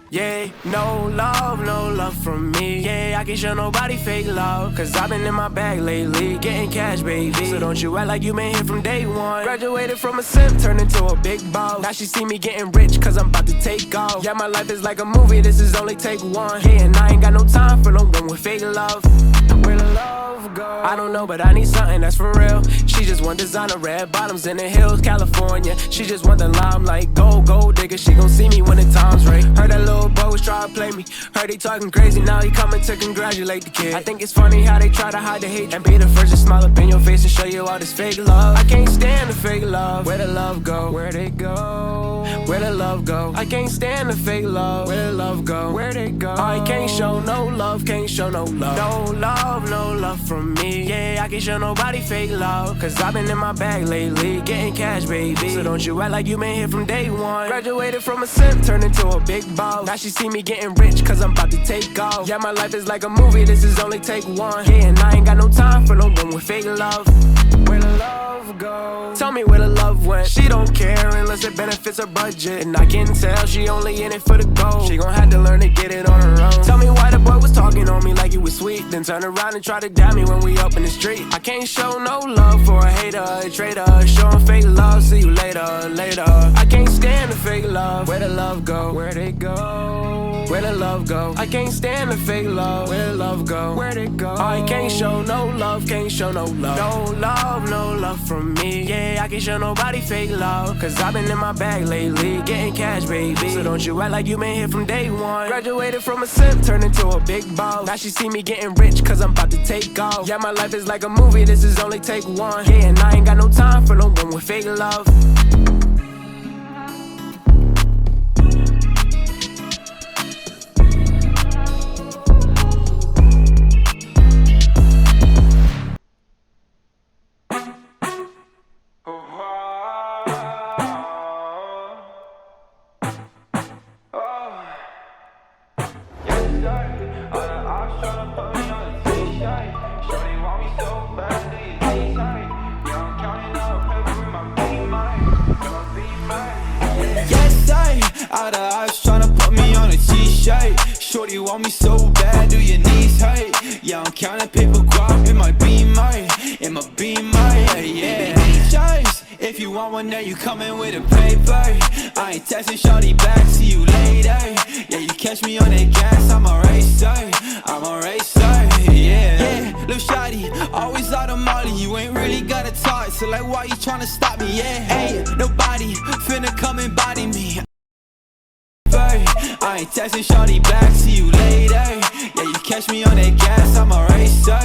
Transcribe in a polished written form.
Yeah, no love from me. Yeah, I can't show nobody fake love, cause I've been in my bag lately, getting cash, baby. So don't you act like you been here from day one. Graduated from a simp, turned into a big boss. Now she see me getting rich, cause I'm about to take off. Yeah, my life is like a movie, this is only take one. Yeah, and I ain't got no time for no one with fake love. Where the love go? I don't know, but I need something that's for real. She just want designer, red bottoms in the hills, California. She just want the limelight, gold digger. She gon' see me when the time's right. Heard that little boy was trying to play me. Heard he talking crazy, now he coming to congratulate the kid. I think it's funny how they try to hide the hate and be the first to smile up in your face and show you all this fake love. I can't stand the fake love. Where the love go? Where they go? Where the love go? I can't stand the fake love. Where the love go? Where they go? I can't show no love, can't show no love. No love from me. Yeah, I can't show nobody fake love, cause I've been in my bag lately, getting cash, baby. So don't you act like you been here from day one. Graduated from a simp, turned into a big boss. Now she see me getting rich, cause I'm about to take off. Yeah, my life is like a movie, this is only take one. Yeah, and I ain't got no time for no one with fake love. Where the love go? Tell me where the love went. She don't care unless it benefits her budget, and I can tell she only in it for the gold. She gon' have to learn to get it on her own. Tell me why the boy was talking on me like he was sweet, then turn around and try to doubt me when we up in the street. I can't show no love for a hater, a traitor. Showing fake love, see you later. I can't stand the fake love. Where the love go? Where they go? Where the love go? I can't stand the fake love. Where the love go? Where they go? I can't show no love, can't show no love. No love from me. Yeah, I can't show nobody fake love, cause I've been in my bag lately, getting cash, baby. So don't you act like you been here from day one. Graduated from a simp, turned into a big boss. Now she see me getting rich, cause I'm about to take off. Yeah, my life is like a movie, this is only take one. Yeah, and I ain't got no time for no one with fake love. All the eyes tryna put me on a t-shirt. Shorty want me so bad, do your knees hurt? Yeah, I'm counting paper guap in my beamer, yeah. DJs, if you want one, then you coming with a paper. I ain't texting shorty back, see you later. Yeah, you catch me on that gas, I'm a racer, yeah. Lil' shawty, always out of Molly, you ain't really gotta talk, so like why you tryna stop me, yeah? Hey, nobody finna come and body me. I ain't texting shorty back, see you later. Yeah, you catch me on that gas, I'm a racer.